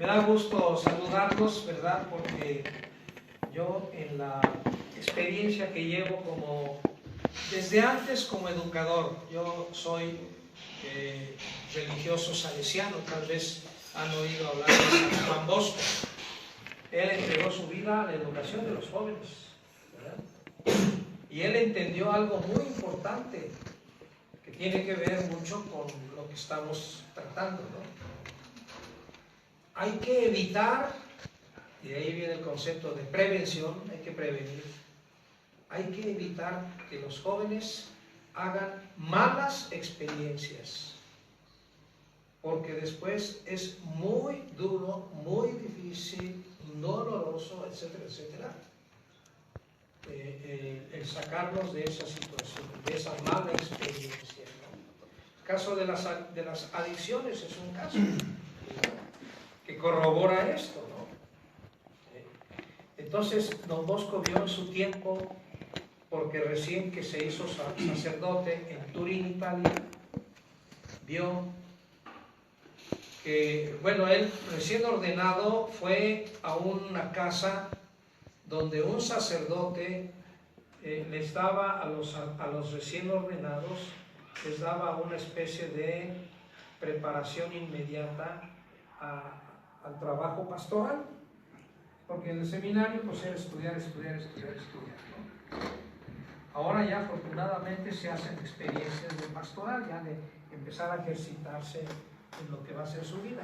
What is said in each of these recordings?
Me da gusto saludarlos, ¿verdad? Porque yo en la experiencia que llevo desde antes como educador, yo soy religioso salesiano, tal vez han oído hablar de San Juan Bosco. Él entregó su vida a la educación de los jóvenes, ¿verdad? Y él entendió algo muy importante que tiene que ver mucho con lo que estamos tratando, ¿no? Hay que evitar, y de ahí viene el concepto de prevención, hay que prevenir, hay que evitar que los jóvenes hagan malas experiencias, porque después es muy duro, muy difícil, doloroso, etcétera, etcétera, el sacarlos de esa situación, de esa mala experiencia, ¿no? El caso de las adicciones es un caso que corrobora esto, ¿no? Entonces, don Bosco vio en su tiempo, porque recién que se hizo sacerdote en Turín, Italia, vio que, bueno, él recién ordenado fue a una casa donde un sacerdote les daba a los recién ordenados, les daba una especie de preparación inmediata al trabajo pastoral, porque en el seminario pues era estudiar, ¿no? Ahora ya afortunadamente se hacen experiencias de pastoral, ya de empezar a ejercitarse en lo que va a ser su vida.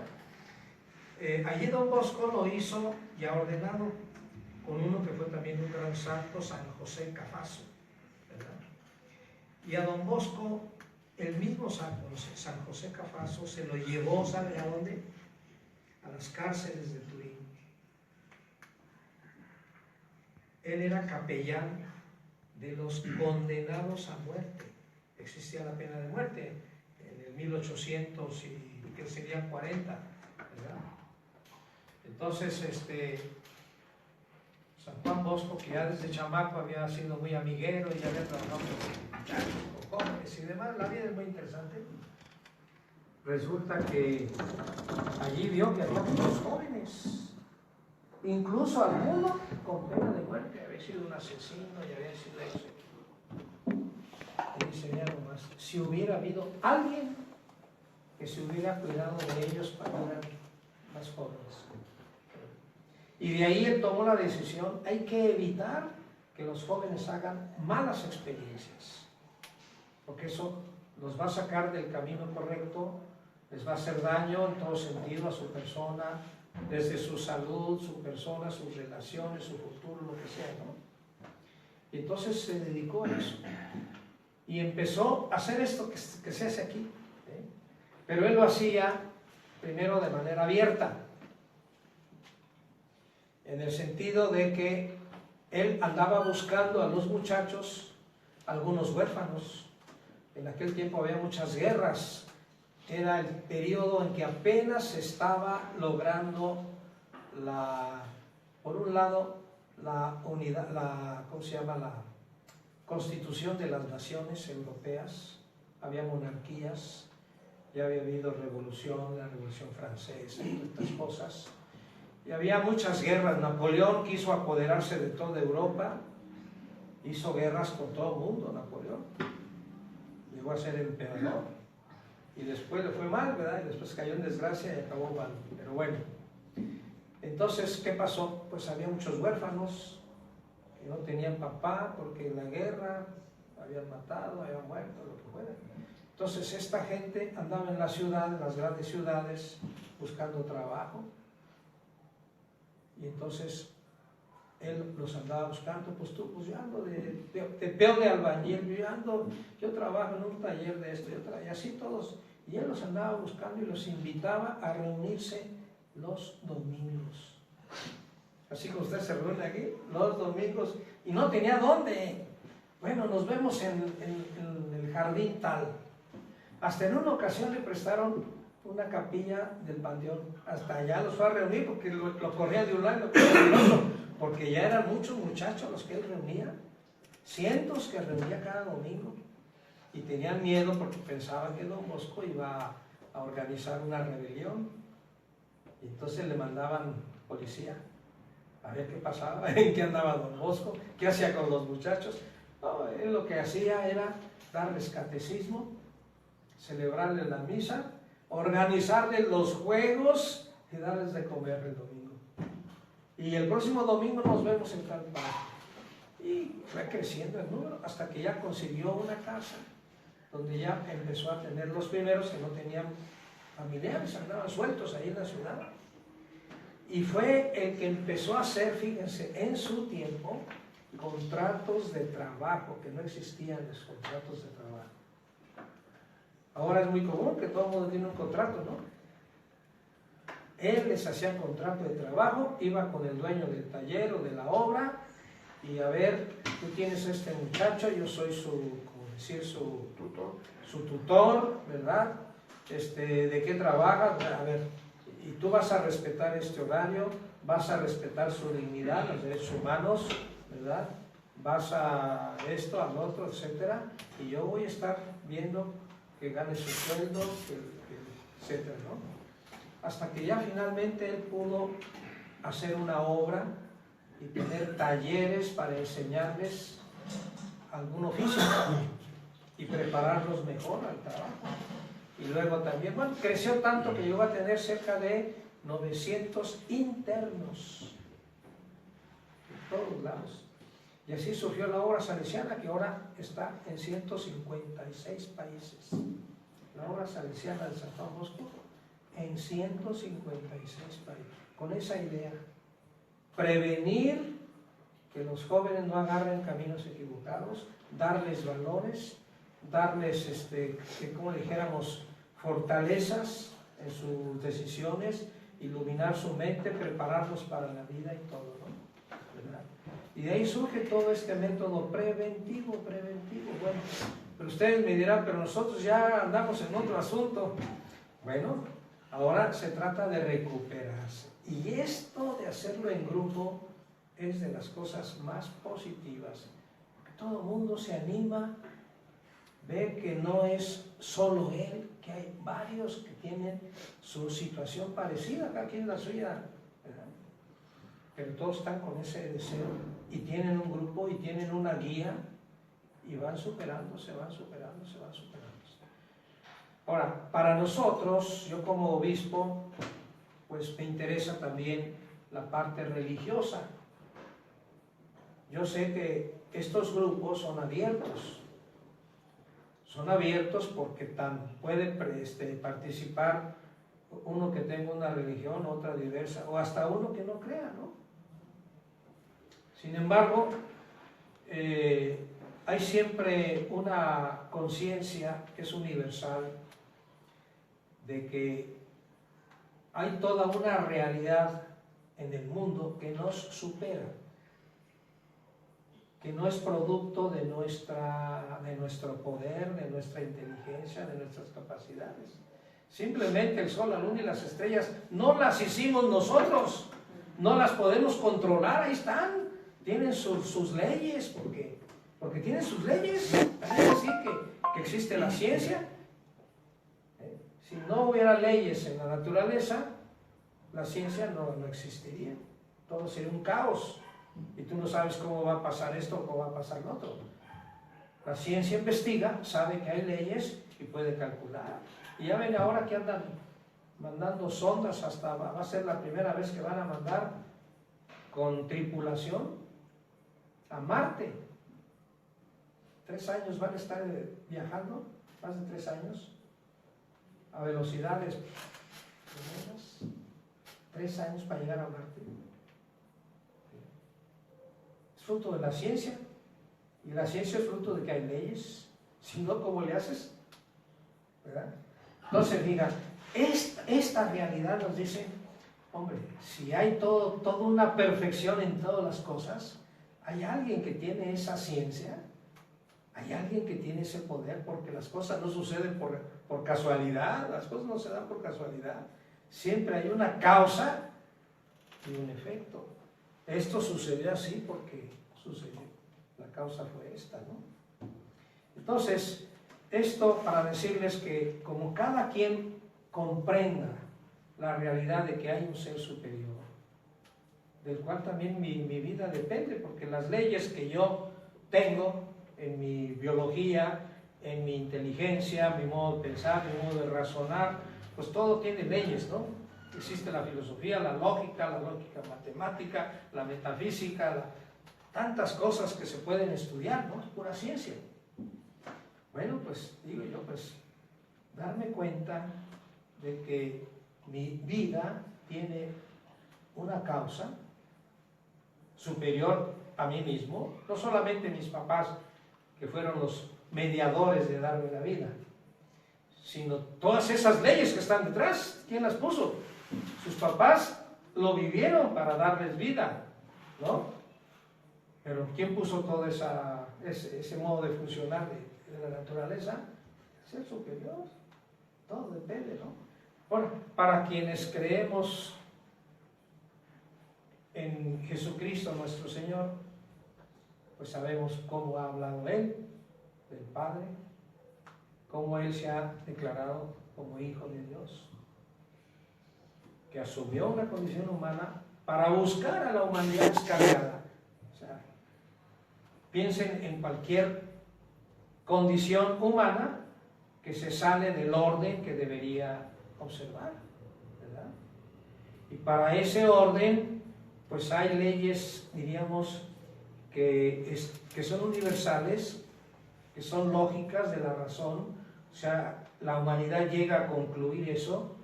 Allí don Bosco lo hizo ya ordenado con uno que fue también un gran santo, San José Cafaso, ¿verdad? Y a don Bosco, el mismo San José Cafaso se lo llevó, ¿sabe a dónde? A las cárceles de Turín. Él era capellán de los condenados a muerte. Existía la pena de muerte en el 1800 y que serían 40, ¿verdad? Entonces, San Juan Bosco, que ya desde chamaco había sido muy amiguero y ya había trabajado con muchachos, con jóvenes y demás, la vida es muy interesante. Resulta que allí vio que había muchos jóvenes, incluso alguno con pena de muerte, había sido un asesino y había sido ese. Y dice, ya nomás, si hubiera habido alguien que se hubiera cuidado de ellos para que eran más jóvenes. Y de ahí él tomó la decisión, hay que evitar que los jóvenes hagan malas experiencias, porque eso los va a sacar del camino correcto, les va a hacer daño en todo sentido a su persona, desde su salud, su persona, sus relaciones, su futuro, lo que sea, ¿no? Y entonces se dedicó a eso y empezó a hacer esto que se hace aquí, ¿eh? Pero él lo hacía primero de manera abierta, en el sentido de que él andaba buscando a los muchachos, algunos huérfanos. En aquel tiempo había muchas guerras, era el periodo en que apenas se estaba logrando por un lado, la unidad, ¿cómo se llama? La constitución de las naciones europeas. Había monarquías, ya había habido revolución, la revolución francesa y otras cosas. Y había muchas guerras. Napoleón quiso apoderarse de toda Europa, hizo guerras con todo el mundo, Napoleón. Llegó a ser emperador. Y después le fue mal, ¿verdad? Y después cayó en desgracia y acabó mal. Pero bueno. Entonces, ¿qué pasó? Pues había muchos huérfanos que no tenían papá porque en la guerra habían matado, habían muerto, lo que fuera. Entonces, esta gente andaba en la ciudad, en las grandes ciudades, buscando trabajo. Y entonces él los andaba buscando, pues tú, pues yo ando de peón de albañil, yo trabajo en un taller de esto, y así todos, y él los andaba buscando y los invitaba a reunirse los domingos. Así como usted se reúne aquí, los domingos, y no tenía dónde. Bueno, nos vemos en el jardín tal. Hasta en una ocasión le prestaron una capilla del panteón, hasta allá los fue a reunir porque lo corría de un lado y lo corría del otro, porque ya eran muchos muchachos los que él reunía, cientos que reunía cada domingo, y tenían miedo porque pensaban que don Bosco iba a organizar una rebelión. Y Entonces le mandaban policía a ver qué pasaba, en qué andaba don Bosco, qué hacía con los muchachos. No, él lo que hacía era darles catecismo, celebrarles la misa, organizarles los juegos y darles de comer el domingo. Y el próximo domingo nos vemos en tal parque. Y fue creciendo el número hasta que ya consiguió una casa donde ya empezó a tener los primeros que no tenían familiares, andaban sueltos ahí en la ciudad. Y fue el que empezó a hacer, fíjense, en su tiempo, contratos de trabajo, que no existían los contratos de trabajo. Ahora es muy común que todo el mundo tiene un contrato, ¿no? Él les hacía contrato de trabajo, iba con el dueño del taller o de la obra, y a ver, tú tienes este muchacho, yo soy su, como decir, su tutor, ¿verdad? ¿De qué trabajas? A ver, y tú vas a respetar este horario, vas a respetar su dignidad, los derechos humanos, ¿verdad? Vas a esto, al otro, etcétera, y yo voy a estar viendo que gane su sueldo, etcétera, ¿no? Hasta que ya finalmente él pudo hacer una obra y tener talleres para enseñarles algún oficio y prepararlos mejor al trabajo. Y luego también, bueno, creció tanto que llegó a tener cerca de 900 internos en todos lados. Y así surgió la obra salesiana, que ahora está en 156 países. La obra salesiana de San Juan Bosco en 156 países, con esa idea. Prevenir que los jóvenes no agarren caminos equivocados, darles valores, darles, como dijéramos, fortalezas en sus decisiones, iluminar su mente, prepararlos para la vida y todo, ¿no? ¿Verdad? Y de ahí surge todo este método preventivo. Bueno, pero ustedes me dirán, pero nosotros ya andamos en otro asunto. Bueno, ahora se trata de recuperarse. Y esto de hacerlo en grupo es de las cosas más positivas. Todo el mundo se anima, ve que no es solo él, que hay varios que tienen su situación parecida, cada quien la suya, ¿verdad? Pero todos están con ese deseo y tienen un grupo y tienen una guía y van superándose. Ahora, para nosotros, yo como obispo, pues me interesa también la parte religiosa. Yo sé que estos grupos son abiertos porque puede participar uno que tenga una religión, otra diversa, o hasta uno que no crea, ¿no? Sin embargo, hay siempre una conciencia que es universal de que hay toda una realidad en el mundo que nos supera, que no es producto de nuestro poder, de nuestra inteligencia, de nuestras capacidades. Simplemente el sol, la luna y las estrellas no las hicimos nosotros, no las podemos controlar, ahí están, tienen sus leyes, porque tienen sus leyes. Hay que decir que existe la ciencia. Si no hubiera leyes en la naturaleza, la ciencia no existiría, todo sería un caos. Y tú no sabes cómo va a pasar esto o cómo va a pasar lo otro. La ciencia investiga, sabe que hay leyes y puede calcular. Y ya ven ahora que andan mandando sondas, va a ser la primera vez que van a mandar con tripulación a Marte. 3 años van a estar viajando, más de 3 años, a velocidades tremendas. 3 años para llegar a Marte. Fruto de la ciencia, y la ciencia es fruto de que hay leyes, si no, ¿cómo le haces? ¿Verdad? Entonces, mira, esta realidad nos dice, hombre, si hay toda una perfección en todas las cosas, hay alguien que tiene esa ciencia, hay alguien que tiene ese poder, porque las cosas no suceden por casualidad, las cosas no se dan por casualidad, siempre hay una causa y un efecto. Esto sucedió así porque sucedió, la causa fue esta, ¿no? Entonces, esto para decirles que como cada quien comprenda la realidad de que hay un ser superior, del cual también mi vida depende, porque las leyes que yo tengo en mi biología, en mi inteligencia, mi modo de pensar, mi modo de razonar, pues todo tiene leyes, ¿no? Existe la filosofía, la lógica matemática, la metafísica, tantas cosas que se pueden estudiar, ¿no? Es pura ciencia. Bueno, pues digo yo, pues darme cuenta de que mi vida tiene una causa superior a mí mismo, no solamente mis papás, que fueron los mediadores de darme la vida, sino todas esas leyes que están detrás. ¿Quién las puso? Sus papás lo vivieron para darles vida, ¿no? Pero ¿quién puso todo ese modo de funcionar de la naturaleza? Es el superior. Todo depende, ¿no? Bueno, para quienes creemos en Jesucristo nuestro Señor, pues sabemos cómo ha hablado Él del Padre, cómo Él se ha declarado como Hijo de Dios, que asumió una condición humana para buscar a la humanidad descarriada. O sea, piensen en cualquier condición humana que se sale del orden que debería observar, ¿verdad? Y para ese orden, pues hay leyes, diríamos, que son universales, que son lógicas de la razón. O sea, la humanidad llega a concluir eso,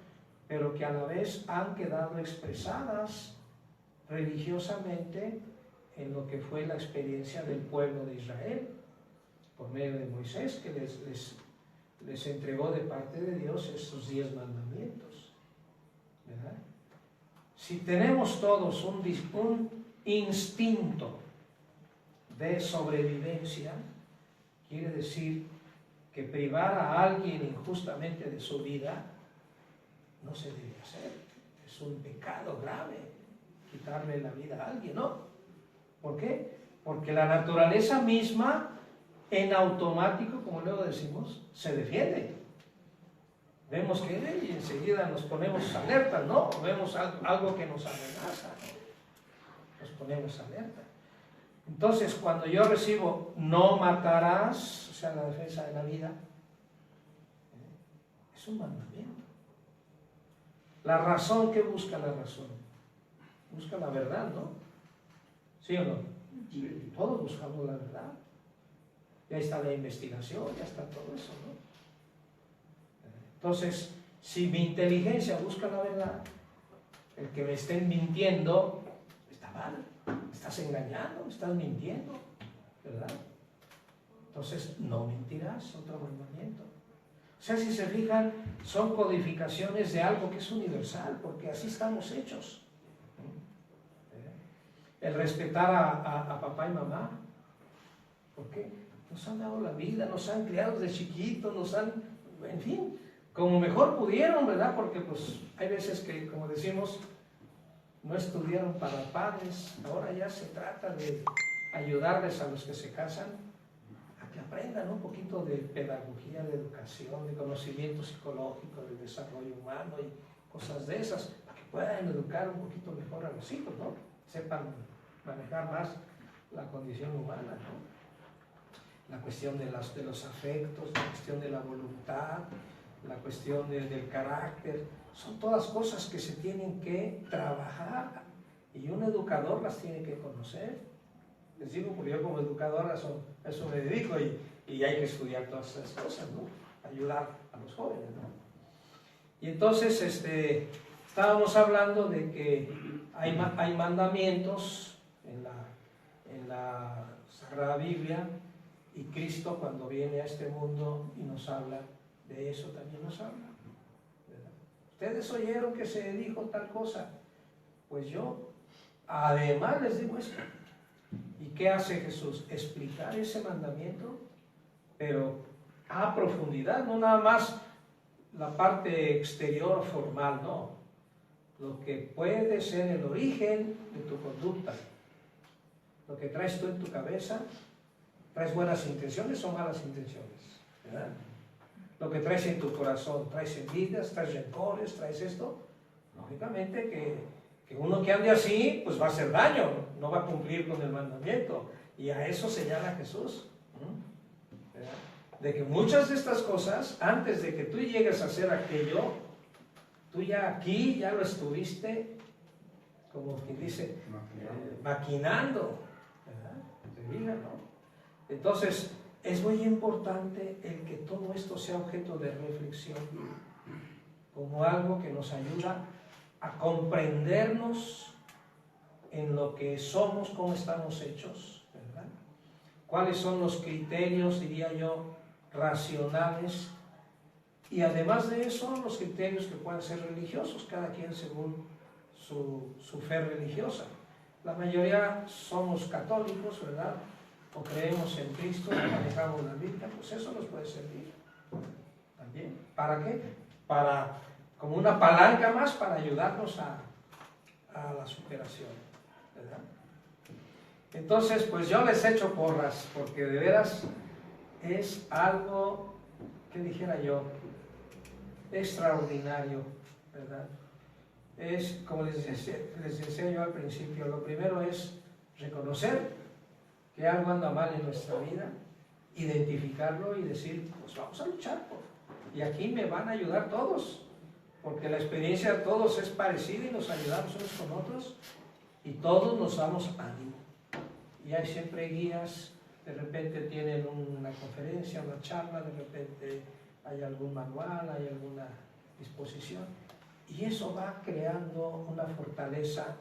pero que a la vez han quedado expresadas religiosamente en lo que fue la experiencia del pueblo de Israel, por medio de Moisés, que les entregó de parte de Dios estos 10 mandamientos, ¿verdad? Si tenemos todos un instinto de sobrevivencia, quiere decir que privar a alguien injustamente de su vida no se debe hacer. Es un pecado grave quitarle la vida a alguien, ¿no? ¿Por qué? Porque la naturaleza misma, en automático, como luego decimos, se defiende. Vemos que y enseguida nos ponemos alerta, ¿no? Vemos algo que nos amenaza, ¿no? Nos ponemos alerta. Entonces, cuando yo recibo no matarás, o sea, la defensa de la vida, es un mandamiento. La razón, ¿qué busca la razón? Busca la verdad, ¿no? ¿Sí o no? Sí. Todos buscamos la verdad. Ya está la investigación, ya está todo eso, ¿no? Entonces, si mi inteligencia busca la verdad, el que me estén mintiendo está mal. Estás engañando, estás mintiendo, ¿verdad? Entonces, no mentirás, otro mandamiento. O sea, si se fijan, son codificaciones de algo que es universal, porque así estamos hechos. El respetar a papá y mamá, porque nos han dado la vida, nos han criado desde chiquitos, nos han, en fin, como mejor pudieron, ¿verdad? Porque pues hay veces que, como decimos, no estudiaron para padres. Ahora ya se trata de ayudarles a los que se casan a que aprendan un poquito de pedagogía, de educación, de conocimiento psicológico, de desarrollo humano y cosas de esas, para que puedan educar un poquito mejor a los hijos, ¿no? Sepan manejar más la condición humana, ¿no? La cuestión de los afectos, la cuestión de la voluntad, la cuestión del carácter. Son todas cosas que se tienen que trabajar y un educador las tiene que conocer. Les digo, porque yo como educador a eso me dedico y hay que estudiar todas esas cosas, ¿no? Ayudar a los jóvenes, ¿no? Y entonces estábamos hablando de que hay mandamientos en la Sagrada Biblia, y Cristo cuando viene a este mundo y nos habla de eso también nos habla. Ustedes oyeron que se dijo tal cosa, pues yo además les digo esto. ¿Y qué hace Jesús? Explicar ese mandamiento, pero a profundidad, no nada más la parte exterior formal, no. Lo que puede ser el origen de tu conducta, lo que traes tú en tu cabeza, traes buenas intenciones o malas intenciones, ¿verdad? Lo que traes en tu corazón, traes envidias, traes rencores, traes esto, Lógicamente que uno que ande así, pues va a hacer daño, no va a cumplir con el mandamiento. Y a eso señala Jesús. ¿Verdad? De que muchas de estas cosas, antes de que tú llegues a hacer aquello, tú ya aquí, ya lo estuviste, como quien dice, maquinando. ¿Verdad? ¿Te fijas, no? Entonces, es muy importante el que todo esto sea objeto de reflexión, como algo que nos ayuda a comprendernos en lo que somos, cómo estamos hechos, ¿verdad? Cuáles son los criterios, diría yo, racionales, y además de eso, los criterios que puedan ser religiosos, cada quien según su fe religiosa. La mayoría somos católicos, ¿verdad? O creemos en Cristo, o manejamos la Biblia, pues eso nos puede servir también. ¿Para qué? Como una palanca más para ayudarnos a la superación, ¿verdad? Entonces, pues yo les echo porras, porque de veras es algo, que dijera yo, extraordinario, ¿verdad? Es, como les decía yo al principio, lo primero es reconocer que algo anda mal en nuestra vida, identificarlo y decir, pues vamos a luchar, y aquí me van a ayudar todos, porque la experiencia de todos es parecida y nos ayudamos unos con otros y todos nos damos ánimo. Y hay siempre guías, de repente tienen una conferencia, una charla, de repente hay algún manual, hay alguna disposición, y eso va creando una fortaleza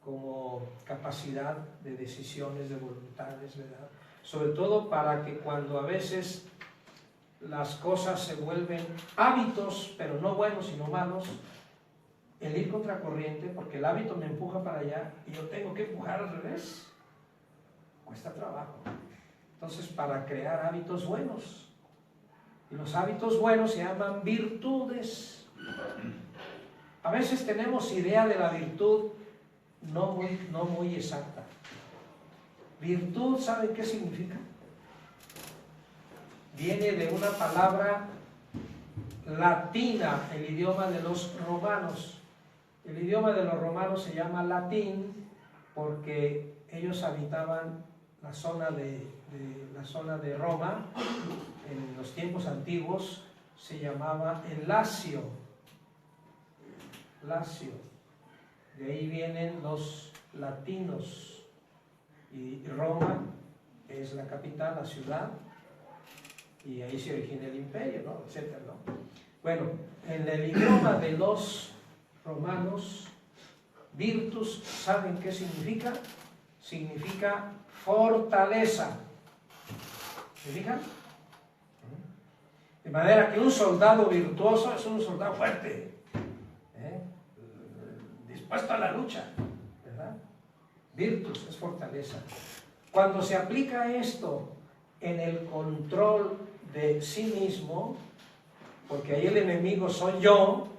como capacidad de decisiones, de voluntades, ¿verdad? Sobre todo para que cuando a veces las cosas se vuelven hábitos, pero no buenos sino malos, el ir contracorriente, porque el hábito me empuja para allá y yo tengo que empujar al revés, cuesta trabajo. Entonces, para crear hábitos buenos, y los hábitos buenos se llaman virtudes. A veces tenemos idea de la virtud no muy exacta. Virtud, ¿saben qué significa? Viene de una palabra latina, el idioma de los romanos. El idioma de los romanos se llama latín porque ellos habitaban la zona de Roma. En los tiempos antiguos se llamaba el Lacio. De ahí vienen los latinos, y Roma es la capital, la ciudad, y ahí se origina el imperio, ¿no? Etcétera, ¿no? Bueno, en el idioma de los romanos, virtus, ¿saben qué significa? Significa fortaleza. ¿Se fijan? De manera que un soldado virtuoso es un soldado fuerte, dispuesto a la lucha, ¿verdad? Virtus es fortaleza. Cuando se aplica esto en el control de sí mismo, porque ahí el enemigo soy yo,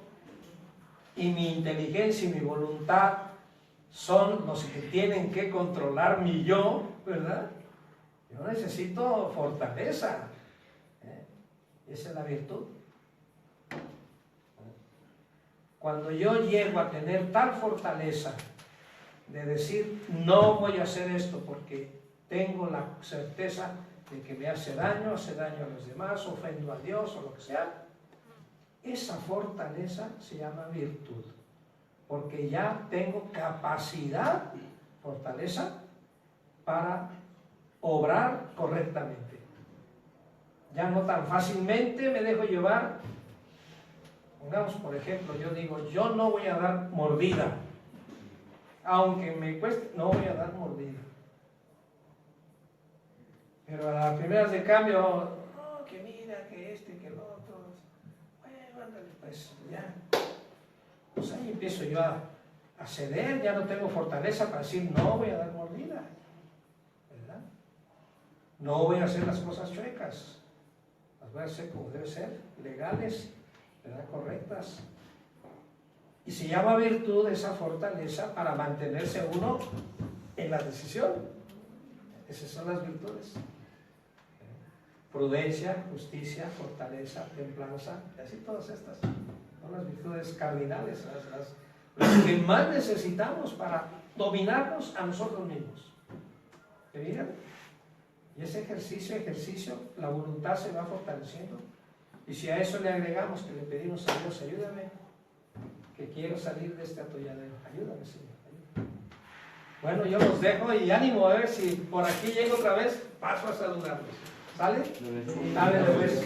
y mi inteligencia y mi voluntad son los que tienen que controlar mi yo, ¿verdad? Yo necesito fortaleza. Esa es la virtud. Cuando yo llego a tener tal fortaleza de decir, no voy a hacer esto porque tengo la certeza de que me hace daño a los demás, ofendo a Dios o lo que sea, esa fortaleza se llama virtud, porque ya tengo capacidad, fortaleza, para obrar correctamente. Ya no tan fácilmente me dejo llevar. Pongamos, por ejemplo, yo digo, yo no voy a dar mordida, aunque me cueste, no voy a dar mordida. Pero a las primeras de cambio, no, que mira, que que el otro, bueno, ándale, pues ya. Pues ahí empiezo yo a ceder, ya no tengo fortaleza para decir, no voy a dar mordida, ¿verdad? No voy a hacer las cosas chuecas. Las voy a hacer como debe ser, legales, ¿verdad? Correctas. Y se llama virtud esa fortaleza para mantenerse uno en la decisión. Esas son las virtudes. Prudencia, justicia, fortaleza, templanza, y así todas estas son las virtudes cardinales, lo que más necesitamos para dominarnos a nosotros mismos. ¿Te digan? Y ese ejercicio, la voluntad se va fortaleciendo. Y si a eso le agregamos que le pedimos a Dios, ayúdame, que quiero salir de este atolladero, ayúdame, Señor. Ayúdame. Bueno, yo los dejo y ánimo, a ver si por aquí llego otra vez, paso a saludarlos. ¿Sale? A ver, pues.